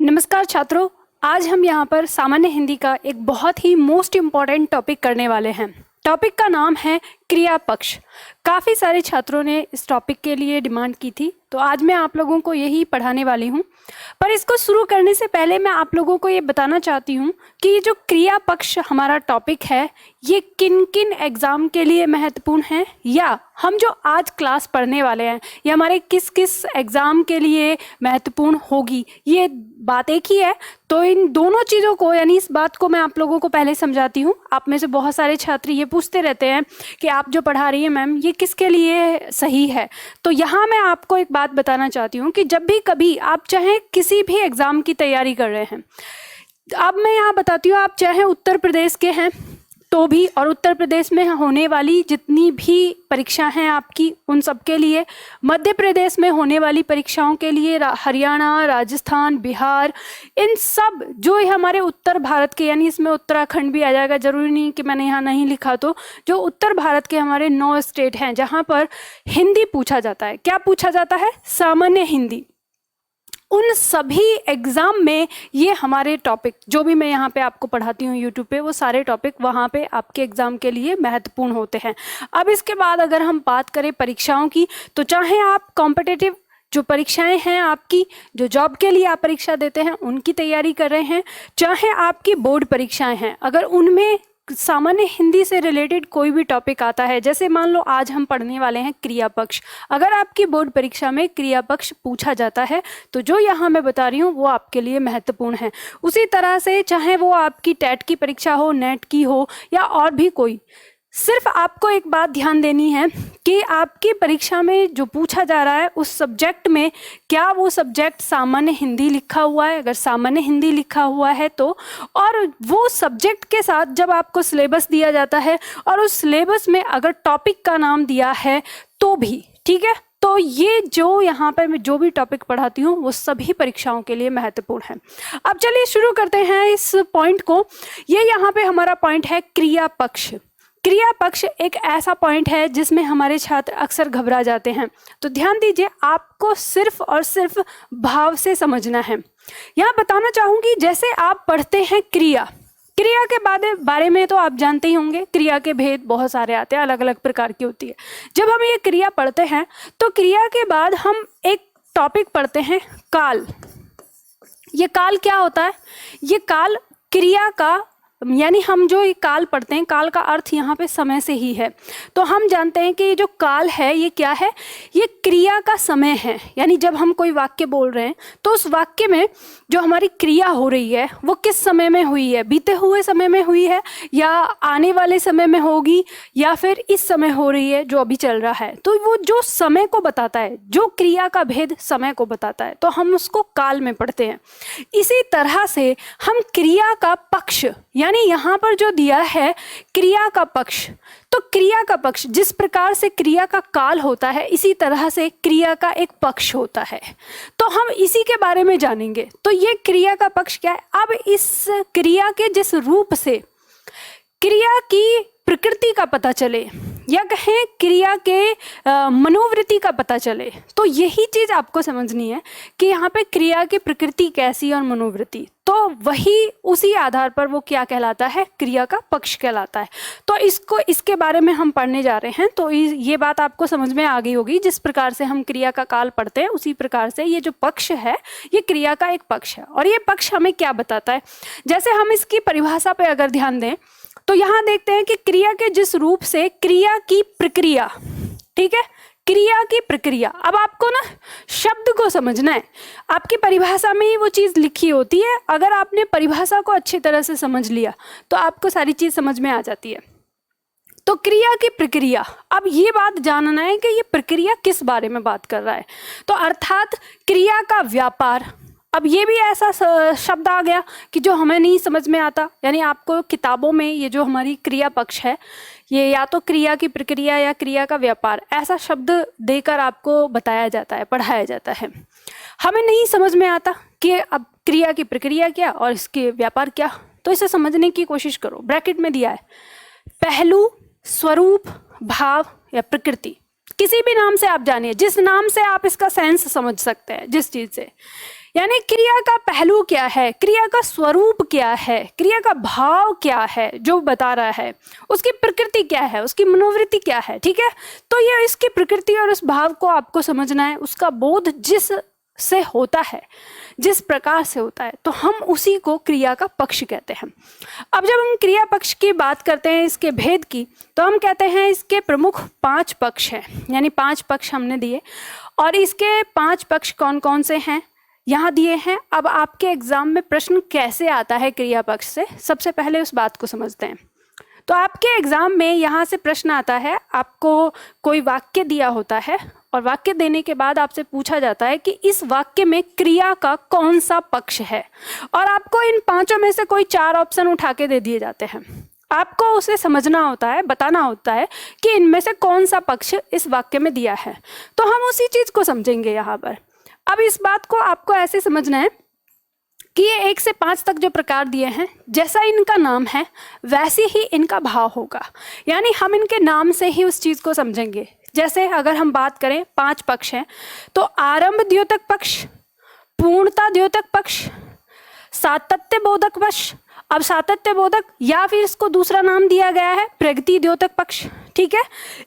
नमस्कार छात्रों, आज हम यहाँ पर सामान्य हिंदी का एक बहुत ही मोस्ट इम्पॉर्टेंट टॉपिक करने वाले हैं। टॉपिक का नाम है क्रिया पक्ष। काफ़ी सारे छात्रों ने इस टॉपिक के लिए डिमांड की थी, तो आज मैं आप लोगों को यही पढ़ाने वाली हूँ। पर इसको शुरू करने से पहले मैं आप लोगों को ये बताना चाहती हूँ कि ये जो क्रिया पक्ष हमारा टॉपिक है, ये किन किन एग्ज़ाम के लिए महत्वपूर्ण है, या हम जो आज क्लास पढ़ने वाले हैं ये हमारे किस किस एग्ज़ाम के लिए महत्वपूर्ण होगी, ये बात एक ही है। तो इन दोनों चीज़ों को, यानी इस बात को मैं आप लोगों को पहले समझाती हूँ। आप में से बहुत सारे छात्र ये पूछते रहते हैं कि आप जो पढ़ा रही हैं मैम, ये किसके लिए सही है। तो यहाँ मैं आपको एक बात बताना चाहती हूँ कि जब भी कभी आप चाहे किसी भी एग्ज़ाम की तैयारी कर रहे हैं, अब मैं यहाँ बताती हूँ, आप चाहे उत्तर प्रदेश के हैं तो भी, और उत्तर प्रदेश में होने वाली जितनी भी परीक्षा हैं आपकी, उन सब के लिए, मध्य प्रदेश में होने वाली परीक्षाओं के लिए, हरियाणा, राजस्थान, बिहार, इन सब जो हमारे उत्तर भारत के, यानी इसमें उत्तराखंड भी आ जाएगा, ज़रूरी नहीं कि मैंने यहाँ नहीं लिखा, तो जो उत्तर भारत के हमारे 9 स्टेट हैं जहाँ पर हिंदी पूछा जाता है। क्या पूछा जाता है? सामान्य हिंदी। उन सभी एग्ज़ाम में ये हमारे टॉपिक, जो भी मैं यहाँ पे आपको पढ़ाती हूँ यूट्यूब पे, वो सारे टॉपिक वहाँ पे आपके एग्ज़ाम के लिए महत्वपूर्ण होते हैं। अब इसके बाद अगर हम बात करें परीक्षाओं की, तो चाहे आप कॉम्पिटिटिव जो परीक्षाएं हैं आपकी, जो जॉब के लिए आप परीक्षा देते हैं उनकी तैयारी कर रहे हैं, चाहे आपकी बोर्ड परीक्षाएं हैं, अगर उनमें सामान्य हिंदी से रिलेटेड कोई भी टॉपिक आता है, जैसे मान लो आज हम पढ़ने वाले हैं क्रिया पक्ष, अगर आपकी बोर्ड परीक्षा में क्रिया पक्ष पूछा जाता है तो जो यहाँ मैं बता रही हूँ वो आपके लिए महत्वपूर्ण है। उसी तरह से चाहे वो आपकी टेट की परीक्षा हो, नेट की हो, या और भी कोई, सिर्फ आपको एक बात ध्यान देनी है कि आपकी परीक्षा में जो पूछा जा रहा है उस सब्जेक्ट में क्या वो सब्जेक्ट सामान्य हिंदी लिखा हुआ है। अगर सामान्य हिंदी लिखा हुआ है तो, और वो सब्जेक्ट के साथ जब आपको सिलेबस दिया जाता है और उस सिलेबस में अगर टॉपिक का नाम दिया है तो भी ठीक है। तो ये जो यहाँ पर मैं जो भी टॉपिक पढ़ाती हूँ वो सभी परीक्षाओं के लिए महत्वपूर्ण है। अब चलिए शुरू करते हैं इस पॉइंट को। ये यहाँ पे हमारा पॉइंट है क्रिया पक्ष। क्रिया पक्ष एक ऐसा पॉइंट है जिसमें हमारे छात्र अक्सर घबरा जाते हैं। तो ध्यान दीजिए, आपको सिर्फ और सिर्फ भाव से समझना है। यहाँ बताना चाहूँगी, जैसे आप पढ़ते हैं क्रिया के बारे में तो आप जानते ही होंगे, क्रिया के भेद बहुत सारे आते हैं, अलग अलग प्रकार की होती है। जब हम ये क्रिया पढ़ते हैं तो क्रिया के बाद हम एक टॉपिक पढ़ते हैं काल। ये काल क्या होता है? ये काल क्रिया का, यानी हम जो ये काल पढ़ते हैं, काल का अर्थ यहाँ पे समय से ही है। तो हम जानते हैं कि ये जो काल है ये क्या है? ये क्रिया का समय है। यानी जब हम कोई वाक्य बोल रहे हैं तो उस वाक्य में जो हमारी क्रिया हो रही है वो किस समय में हुई है? बीते हुए समय में हुई है, या आने वाले समय में होगी, या फिर इस समय हो रही है जो अभी चल रहा है। तो वो जो समय को बताता है, जो क्रिया का भेद समय को बताता है, तो हम उसको काल में पढ़ते हैं। इसी तरह से हम क्रिया का पक्ष, यानी यहाँ पर जो दिया है क्रिया का पक्ष, तो क्रिया का पक्ष जिस प्रकार से क्रिया का काल होता है, इसी तरह से क्रिया का एक पक्ष होता है। तो हम इसी के बारे में जानेंगे। तो ये क्रिया का पक्ष क्या है? अब इस क्रिया के जिस रूप से क्रिया की प्रकृति का पता चले, या कहें क्रिया के मनोवृत्ति का पता चले, तो यही चीज़ आपको समझनी है कि यहाँ पे क्रिया की प्रकृति कैसी और मनोवृत्ति, तो वही उसी आधार पर वो क्या कहलाता है? क्रिया का पक्ष कहलाता है। तो इसके बारे में हम पढ़ने जा रहे हैं। तो ये बात आपको समझ में आ गई होगी, जिस प्रकार से हम क्रिया का काल पढ़ते हैं उसी प्रकार से ये जो पक्ष है ये क्रिया का एक पक्ष है। और ये पक्ष हमें क्या बताता है? जैसे हम इसकी परिभाषा पे अगर ध्यान दें तो यहाँ देखते हैं कि क्रिया के जिस रूप से क्रिया की प्रक्रिया, ठीक है, क्रिया की प्रक्रिया। अब आपको ना शब्द को समझना है, आपकी परिभाषा में ही वो चीज़ लिखी होती है। अगर आपने परिभाषा को अच्छी तरह से समझ लिया तो आपको सारी चीज़ समझ में आ जाती है। तो क्रिया की प्रक्रिया, अब ये बात जानना है कि ये प्रक्रिया किस बारे में बात कर रहा है। तो अर्थात क्रिया का व्यापार। अब ये भी ऐसा शब्द आ गया कि जो हमें नहीं समझ में आता, यानी आपको किताबों में ये जो हमारी क्रिया पक्ष है, ये या तो क्रिया की प्रक्रिया या क्रिया का व्यापार, ऐसा शब्द देकर आपको बताया जाता है, पढ़ाया जाता है। हमें नहीं समझ में आता कि अब क्रिया की प्रक्रिया क्या और इसके व्यापार क्या, तो इसे समझने की कोशिश करो। ब्रैकेट में दिया है पहलू, स्वरूप, भाव या प्रकृति। किसी भी नाम से आप जानिए, जिस नाम से आप इसका सेंस समझ सकते हैं, जिस चीज़ से यानी क्रिया का पहलू क्या है, क्रिया का स्वरूप क्या है, क्रिया का भाव क्या है जो बता रहा है, उसकी प्रकृति क्या है, उसकी मनोवृत्ति क्या है। ठीक है, तो ये इसकी प्रकृति और उस भाव को आपको समझना है, उसका बोध जिस से होता है, जिस प्रकार से होता है, तो हम उसी को क्रिया का पक्ष कहते हैं। अब जब हम क्रिया पक्ष की बात करते हैं, इसके भेद की, तो हम कहते हैं इसके प्रमुख 5 पक्ष हैं, यानी 5 पक्ष हमने दिए। और इसके 5 पक्ष कौन कौन से हैं यहाँ दिए हैं। अब आपके एग्जाम में प्रश्न कैसे आता है क्रिया पक्ष से, सबसे पहले उस बात को समझते हैं। तो आपके एग्जाम में यहाँ से प्रश्न आता है, आपको कोई वाक्य दिया होता है और वाक्य देने के बाद आपसे पूछा जाता है कि इस वाक्य में क्रिया का कौन सा पक्ष है, और आपको इन 5 में से कोई 4 ऑप्शन उठा के दे दिए जाते हैं। आपको उसे समझना होता है, बताना होता है कि इनमें से कौन सा पक्ष इस वाक्य में दिया है। तो हम उसी चीज को समझेंगे यहाँ पर। अब इस बात को आपको ऐसे समझना है कि ये 1 से 5 तक जो प्रकार दिए हैं, जैसा इनका नाम है वैसे ही इनका भाव होगा, यानी हम इनके नाम से ही उस चीज को समझेंगे। जैसे अगर हम बात करें 5 पक्ष हैं, तो आरंभ द्योतक पक्ष, पूर्णता द्योतक पक्ष, सातत्य बोधक पक्ष। अब सातत्य बोधक या फिर इसको दूसरा नाम दिया गया है प्रगति द्योतक पक्ष। ठीक है,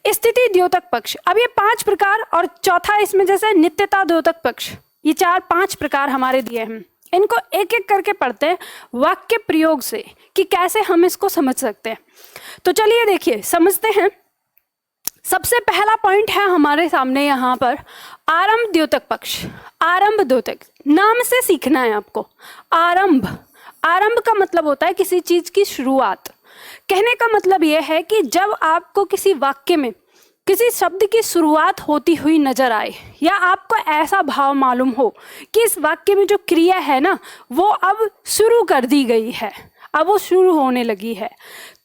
स्थिति द्योतक पक्ष। अब ये 5 प्रकार, और चौथा इसमें जैसे नित्यता द्योतक पक्ष। ये 4-5 प्रकार हमारे दिए हैं। इनको एक एक करके पढ़ते हैं वाक्य प्रयोग से कि कैसे हम इसको समझ सकते हैं। तो चलिए देखिए समझते हैं। सबसे पहला पॉइंट है हमारे सामने यहाँ पर आरंभ द्योतक पक्ष। आरंभ द्योतक नाम से सीखना है आपको। आरंभ, आरंभ का मतलब होता है किसी चीज की शुरुआत। कहने का मतलब यह है कि जब आपको किसी वाक्य में किसी शब्द की शुरुआत होती हुई नजर आए, या आपको ऐसा भाव मालूम हो कि इस वाक्य में जो क्रिया है ना वो अब शुरू कर दी गई है, अब वो शुरू होने लगी है,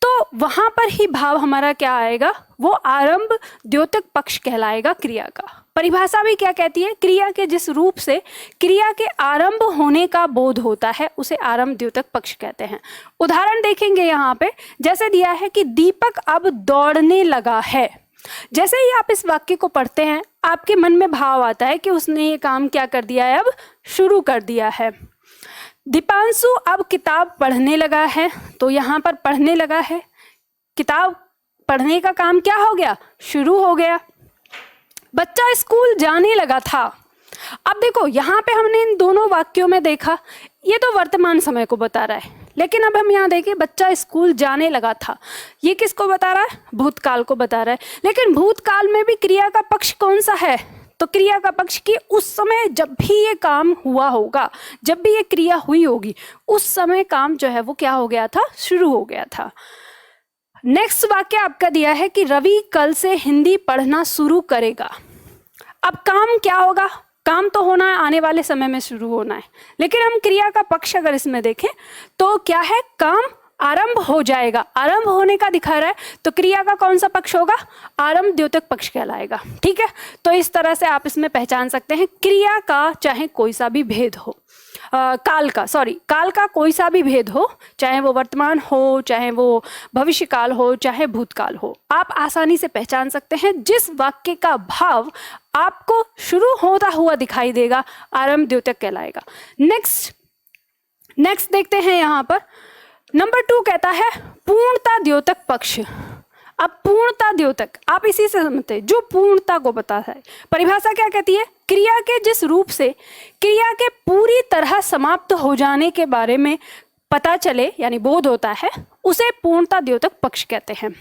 तो वहां पर ही भाव हमारा क्या आएगा, वो आरंभ द्योतक पक्ष कहलाएगा क्रिया का। परिभाषा भी क्या कहती है, क्रिया के जिस रूप से क्रिया के आरंभ होने का बोध होता है उसे आरंभ द्योतक पक्ष कहते हैं। उदाहरण देखेंगे यहाँ पे, जैसे दिया है कि दीपक अब दौड़ने लगा है। जैसे ही आप इस वाक्य को पढ़ते हैं आपके मन में भाव आता है कि उसने ये काम क्या कर दिया है, अब शुरू कर दिया है। दीपांशु अब किताब पढ़ने लगा है, तो यहाँ पर पढ़ने लगा है, किताब पढ़ने का काम क्या हो गया, शुरू हो गया। बच्चा स्कूल जाने लगा था। अब देखो यहाँ पे हमने इन दोनों वाक्यों में देखा, ये तो वर्तमान समय को बता रहा है, लेकिन अब हम यहाँ देखें बच्चा स्कूल जाने लगा था, ये किसको बता रहा है, भूतकाल को बता रहा है। लेकिन भूतकाल में भी क्रिया का पक्ष कौन सा है, तो क्रिया का पक्ष की उस समय जब भी ये काम हुआ होगा, जब भी ये क्रिया हुई होगी, उस समय काम जो है वो क्या हो गया था, शुरू हो गया था। नेक्स्ट वाक्य आपका दिया है कि रवि कल से हिंदी पढ़ना शुरू करेगा। अब काम क्या होगा, काम तो होना है, आने वाले समय में शुरू होना है, लेकिन हम क्रिया का पक्ष अगर इसमें देखें तो क्या है, काम आरंभ हो जाएगा, आरंभ होने का दिखा रहा है, तो क्रिया का कौन सा पक्ष होगा, आरंभ द्योतक पक्ष कहलाएगा। ठीक है, तो इस तरह से आप इसमें पहचान सकते हैं क्रिया का चाहे कोई सा भी भेद हो, काल का कोई सा भी भेद हो, चाहे वो वर्तमान हो, चाहे वो भविष्य काल हो, चाहे भूतकाल हो, आप आसानी से पहचान सकते हैं। जिस वाक्य का भाव आपको शुरू होता हुआ दिखाई देगा आरंभ द्योतक कहलाएगा। नेक्स्ट देखते हैं यहाँ पर नंबर 2 कहता है पूर्णता द्योतक पक्ष। अब पूर्णता द्योतक आप इसी से समझते हैं, जो पूर्णता को बताता है। परिभाषा क्या कहती है, क्रिया के जिस रूप से क्रिया के पूरी तरह समाप्त हो जाने के बारे में पता चले यानी बोध होता है, उसे पूर्णता द्योतक पक्ष कहते हैं।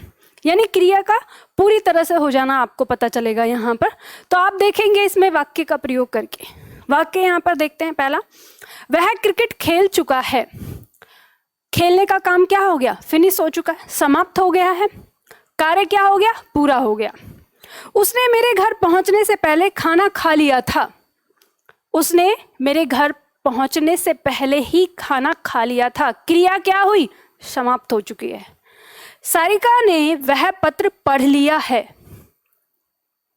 यानी क्रिया का पूरी तरह से हो जाना आपको पता चलेगा यहाँ पर। तो आप देखेंगे इसमें वाक्य का प्रयोग करके, वाक्य यहाँ पर देखते हैं। पहला, वह क्रिकेट खेल चुका है। खेलने का काम क्या हो गया, फिनिश हो चुका है, समाप्त हो गया है, कार्य क्या हो गया, पूरा हो गया। उसने मेरे घर पहुंचने से पहले खाना खा लिया था। उसने मेरे घर पहुंचने से पहले ही खाना खा लिया था, क्रिया क्या हुई, समाप्त हो चुकी है। सारिका ने वह पत्र पढ़ लिया है,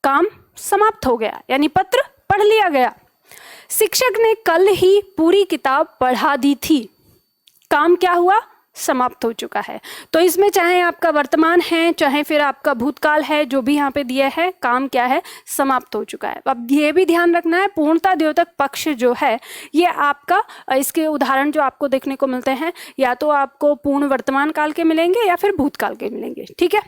काम समाप्त हो गया, यानी पत्र पढ़ लिया गया। शिक्षक ने कल ही पूरी किताब पढ़ा दी थी, काम क्या हुआ, समाप्त हो चुका है। तो इसमें चाहे आपका वर्तमान है, चाहे फिर आपका भूतकाल है, जो भी यहाँ पे दिया है, काम क्या है, समाप्त हो चुका है। अब ये भी ध्यान रखना है, पूर्णता द्योतक पक्ष जो है ये आपका, इसके उदाहरण जो आपको देखने को मिलते हैं या तो आपको पूर्ण वर्तमान काल के मिलेंगे या फिर भूतकाल के मिलेंगे, ठीक है।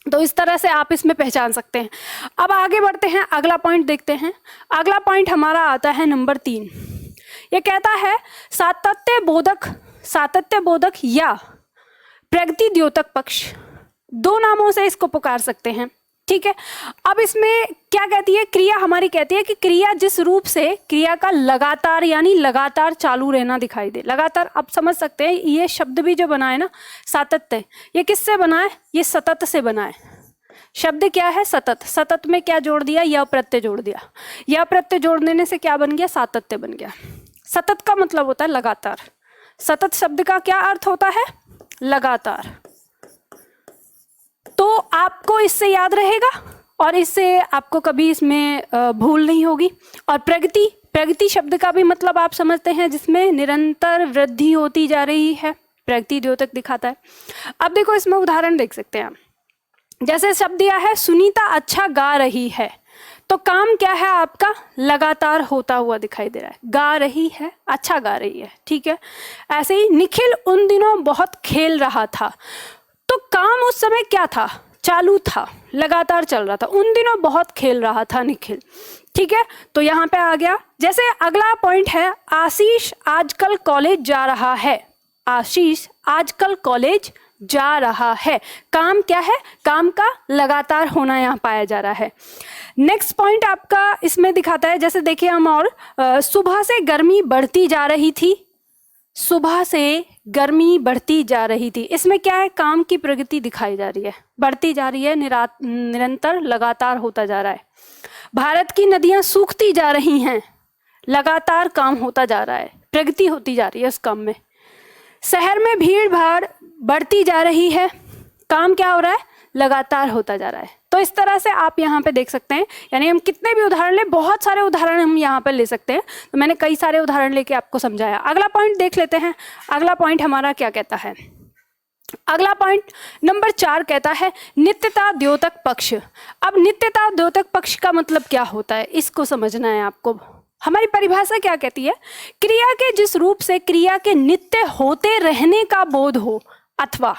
तो इस तरह से आप इसमें पहचान सकते हैं। अब आगे बढ़ते हैं, अगला पॉइंट देखते हैं। अगला पॉइंट हमारा आता है नंबर 3। ये कहता है सातत्य बोधक या प्रगति द्योतक पक्ष, दो नामों से इसको पुकार सकते हैं, ठीक है। अब इसमें क्या कहती है, क्रिया हमारी कहती है कि क्रिया जिस रूप से क्रिया का लगातार यानी लगातार चालू रहना दिखाई दे। लगातार आप समझ सकते हैं, ये शब्द भी जो बना है ना सातत्य, ये किससे बना है, ये सतत से बना है। शब्द क्या है, सतत। सतत में क्या जोड़ दिया, या प्रत्यय जोड़ दिया। या प्रत्यय जोड़ देने से क्या बन गया, सातत्य बन गया। सतत का मतलब होता है लगातार। सतत शब्द का क्या अर्थ होता है, लगातार। तो आपको इससे याद रहेगा और इससे आपको कभी इसमें भूल नहीं होगी। और प्रगति शब्द का भी मतलब आप समझते हैं, जिसमें निरंतर वृद्धि होती जा रही है, प्रगति द्योतक दिखाता है। अब देखो इसमें उदाहरण देख सकते हैं आप, जैसे शब्द दिया है सुनीता अच्छा गा रही है, तो काम क्या है आपका, लगातार होता हुआ दिखाई दे रहा है। गा रही है, अच्छा गा रही है, ठीक है। ऐसे ही निखिल उन दिनों बहुत खेल रहा था, तो काम उस समय क्या था, चालू था, लगातार चल रहा था। उन दिनों बहुत खेल रहा था निखिल, ठीक है। तो यहाँ पे आ गया। जैसे अगला पॉइंट है, आशीष आजकल कॉलेज जा रहा है। आशीष आजकल कॉलेज जा रहा है, काम क्या है, काम का लगातार होना यहाँ पाया जा रहा है। नेक्स्ट पॉइंट आपका इसमें दिखाता है, जैसे देखिए हम, और सुबह से गर्मी बढ़ती जा रही थी। सुबह से गर्मी बढ़ती जा रही थी, इसमें क्या है, काम की प्रगति दिखाई जा रही है, बढ़ती जा रही है, निरंतर लगातार होता जा रहा है। भारत की नदियां सूखती जा रही हैं, लगातार काम होता जा रहा है, प्रगति होती जा रही है उस काम में। शहर में भीड़ भाड़ बढ़ती जा रही है, काम क्या हो रहा है, लगातार होता जा रहा है। तो इस तरह से आप यहाँ पे देख सकते हैं, यानी हम कितने भी उदाहरण लें, बहुत सारे उदाहरण हम यहाँ पर ले सकते हैं। तो मैंने कई सारे उदाहरण लेके आपको समझाया। अगला पॉइंट देख लेते हैं। अगला पॉइंट हमारा क्या कहता है, अगला पॉइंट नंबर 4 कहता है नित्यता द्योतक पक्ष। अब नित्यता द्योतक पक्ष का मतलब क्या होता है, इसको समझना है आपको। हमारी परिभाषा क्या कहती है, क्रिया के जिस रूप से क्रिया के नित्य होते रहने का बोध हो अथवा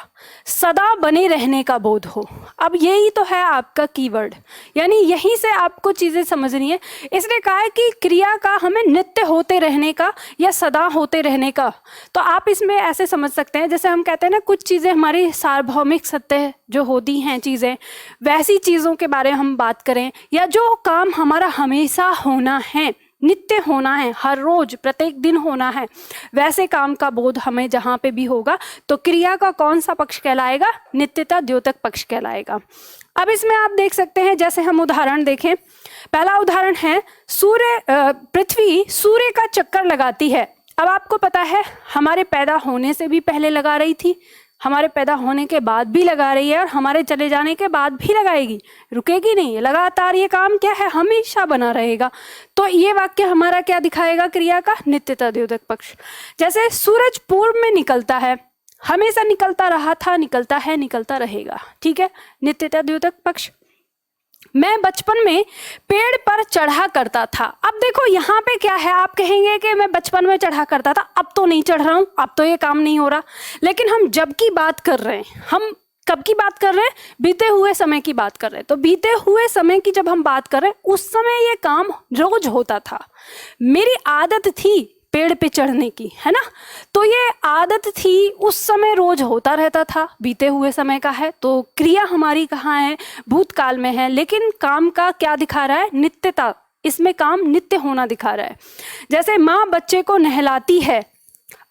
सदा बने रहने का बोध हो। अब यही तो है आपका कीवर्ड, यानी यहीं से आपको चीजें समझनी है। इसने कहा है कि क्रिया का हमें नित्य होते रहने का या सदा होते रहने का। तो आप इसमें ऐसे समझ सकते हैं, जैसे हम कहते हैं ना, कुछ चीजें हमारी सार्वभौमिक सत्य जो होती हैं चीजें, वैसी चीजों के बारे में हम बात करें, या जो काम हमारा हमेशा होना है, नित्य होना है, हर रोज प्रत्येक दिन होना है, वैसे काम का बोध हमें जहाँ पे भी होगा, तो क्रिया का कौन सा पक्ष कहलाएगा, नित्यता द्योतक पक्ष कहलाएगा। अब इसमें आप देख सकते हैं, जैसे हम उदाहरण देखें। पहला उदाहरण है, पृथ्वी सूर्य का चक्कर लगाती है। अब आपको पता है हमारे पैदा होने से भी पहले लगा रही थी, हमारे पैदा होने के बाद भी लगा रही है, और हमारे चले जाने के बाद भी लगाएगी, रुकेगी नहीं, लगातार ये काम क्या है, हमेशा बना रहेगा। तो ये वाक्य हमारा क्या दिखाएगा, क्रिया का नित्यता द्योतक पक्ष। जैसे सूरज पूर्व में निकलता है, हमेशा निकलता रहा था, निकलता है, निकलता रहेगा, ठीक है, नित्यता द्योतक पक्ष। मैं बचपन में पेड़ पर चढ़ा करता था। अब देखो यहाँ पे क्या है, आप कहेंगे कि मैं बचपन में चढ़ा करता था, अब तो नहीं चढ़ रहा हूँ, अब तो ये काम नहीं हो रहा। लेकिन हम जब की बात कर रहे हैं, हम कब की बात कर रहे हैं, बीते हुए समय की बात कर रहे हैं। तो बीते हुए समय की जब हम बात कर रहे हैं, उस समय ये काम रोज होता था, मेरी आदत थी पेड़ पे चढ़ने की, है ना। तो ये आदत थी, उस समय रोज होता रहता था, बीते हुए समय का है। तो क्रिया हमारी कहाँ है, भूतकाल में है, लेकिन काम का क्या दिखा रहा है, नित्यता, इसमें काम नित्य होना दिखा रहा है। जैसे माँ बच्चे को नहलाती है,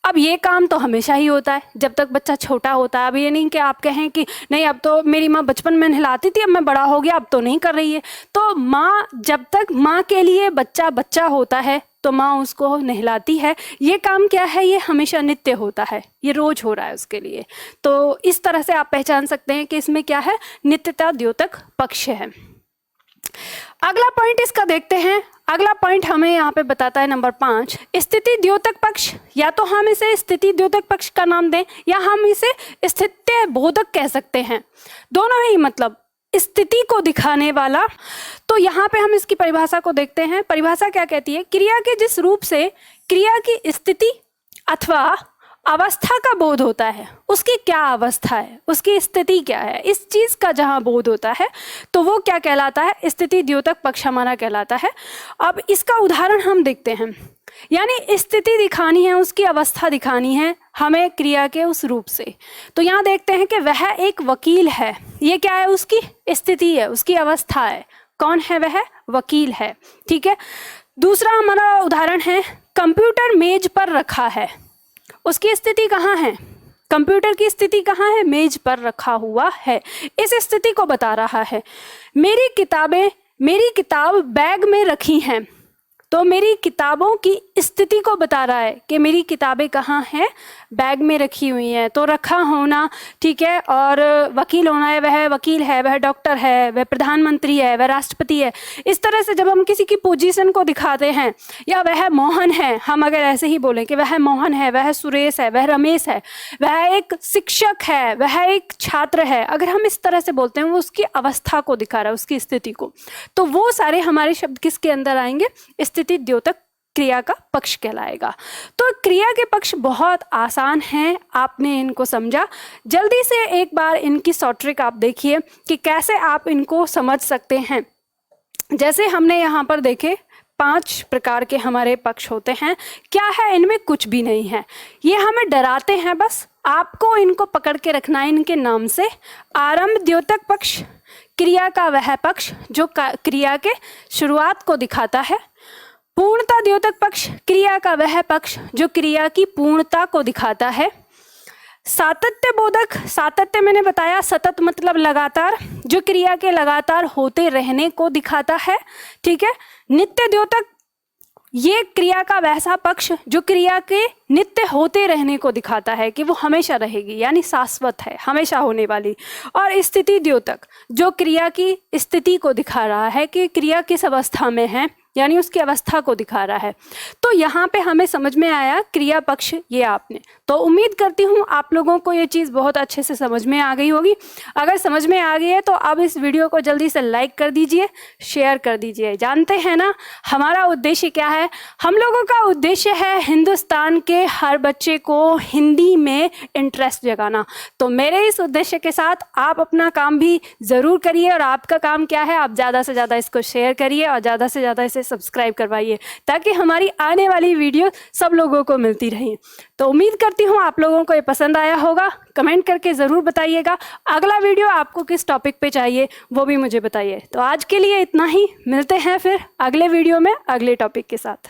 अब ये काम तो हमेशा ही होता है जब तक बच्चा छोटा होता है। अब ये नहीं कि आप कहें कि नहीं अब तो मेरी माँ बचपन में नहलाती थी, अब मैं बड़ा हो गया अब तो नहीं कर रही है। तो माँ, जब तक माँ के लिए बच्चा बच्चा होता है तो माँ उसको नहलाती है, ये काम क्या है, ये हमेशा नित्य होता है, ये रोज हो रहा है उसके लिए। तो इस तरह से आप पहचान सकते हैं कि इसमें क्या है, नित्यता द्योतक पक्ष है। अगला पॉइंट इसका देखते हैं। अगला पॉइंट हमें यहाँ पे बताता है नंबर 5, स्थिति द्योतक पक्ष। या तो हम इसे स्थिति द्योतक पक्ष का नाम दें या हम इसे स्थित्य बोधक कह सकते हैं, दोनों ही मतलब स्थिति को दिखाने वाला। तो यहाँ पे हम इसकी परिभाषा को देखते हैं। परिभाषा क्या कहती है? क्रिया के जिस रूप से क्रिया की स्थिति अथवा अवस्था का बोध होता है, उसकी क्या अवस्था है, उसकी स्थिति क्या है, इस चीज का जहाँ बोध होता है तो वो क्या कहलाता है? स्थिति द्योतक पक्ष हमारा कहलाता है। अब इसका उदाहरण हम देखते हैं। यानी स्थिति दिखानी है, उसकी अवस्था दिखानी है हमें क्रिया के उस रूप से। तो यहाँ देखते हैं कि वह एक वकील है। ये क्या है? उसकी स्थिति है, उसकी अवस्था है। कौन है वह? वकील है। ठीक है। दूसरा हमारा उदाहरण है, कंप्यूटर मेज पर रखा है। उसकी स्थिति कहाँ है? कंप्यूटर की स्थिति कहाँ है? मेज पर रखा हुआ है। इस स्थिति को बता रहा है। मेरी किताब बैग में रखी हैं। तो मेरी किताबों की स्थिति को बता रहा है कि मेरी किताबें कहाँ हैं? बैग में रखी हुई हैं। तो रखा होना, ठीक है, और वकील होना है, वह वकील है, वह डॉक्टर है, वह प्रधानमंत्री है, वह राष्ट्रपति है। इस तरह से जब हम किसी की पोजीशन को दिखाते हैं, या वह मोहन है, हम अगर ऐसे ही बोलें कि वह मोहन है, वह सुरेश है, वह रमेश है, वह एक शिक्षक है, वह एक छात्र है, अगर हम इस तरह से बोलते हैं, वो उसकी अवस्था को दिखा रहा है, उसकी स्थिति को। तो वो सारे हमारे शब्द किसके अंदर आएंगे? स्थिति द्योतक क्रिया का पक्ष कहलाएगा। तो क्रिया के पक्ष बहुत आसान हैं, आपने इनको समझा। जल्दी से एक बार इनकी शॉर्ट ट्रिक आप देखिए कि कैसे आप इनको समझ सकते हैं। जैसे हमने यहाँ पर देखे 5 प्रकार के हमारे पक्ष होते हैं। क्या है इनमें? कुछ भी नहीं है। ये हमें डराते हैं, बस आपको इनको पकड़ के रखना है इनके नाम से। आरंभ द्योतक पक्ष, क्रिया का वह पक्ष जो क्रिया के शुरुआत को दिखाता है। पूर्णता द्योतक पक्ष, क्रिया का वह पक्ष जो क्रिया की पूर्णता को दिखाता है। सातत्य बोधक, सातत्य मैंने बताया, सतत मतलब लगातार, जो क्रिया के लगातार होते रहने को दिखाता है। ठीक है। नित्य द्योतक, ये क्रिया का वैसा पक्ष जो क्रिया के नित्य होते रहने को दिखाता है कि वो हमेशा रहेगी, यानी शाश्वत है, हमेशा होने वाली। और स्थिति द्योतक जो क्रिया की स्थिति को दिखा रहा है कि क्रिया किस अवस्था में है, यानी उसकी अवस्था को दिखा रहा है। तो यहाँ पे हमें समझ में आया क्रिया पक्ष ये आपने। तो उम्मीद करती हूँ आप लोगों को ये चीज़ बहुत अच्छे से समझ में आ गई होगी। अगर समझ में आ गई है तो अब इस वीडियो को जल्दी से लाइक कर दीजिए, शेयर कर दीजिए। जानते हैं ना हमारा उद्देश्य क्या है? हम लोगों का उद्देश्य है हिंदुस्तान के हर बच्चे को हिंदी में इंटरेस्ट जगाना। तो मेरे इस उद्देश्य के साथ आप अपना काम भी ज़रूर करिए। और आपका काम क्या है? आप ज़्यादा से ज़्यादा इसको शेयर करिए और ज़्यादा से ज़्यादा इसे सब्सक्राइब करवाइए, ताकि हमारी आने वाली वीडियो सब लोगों को मिलती रहे। तो उम्मीद करती हूँ आप लोगों को ये पसंद आया होगा। कमेंट करके ज़रूर बताइएगा अगला वीडियो आपको किस टॉपिक पे चाहिए, वो भी मुझे बताइए। तो आज के लिए इतना ही, मिलते हैं फिर अगले वीडियो में अगले टॉपिक के साथ।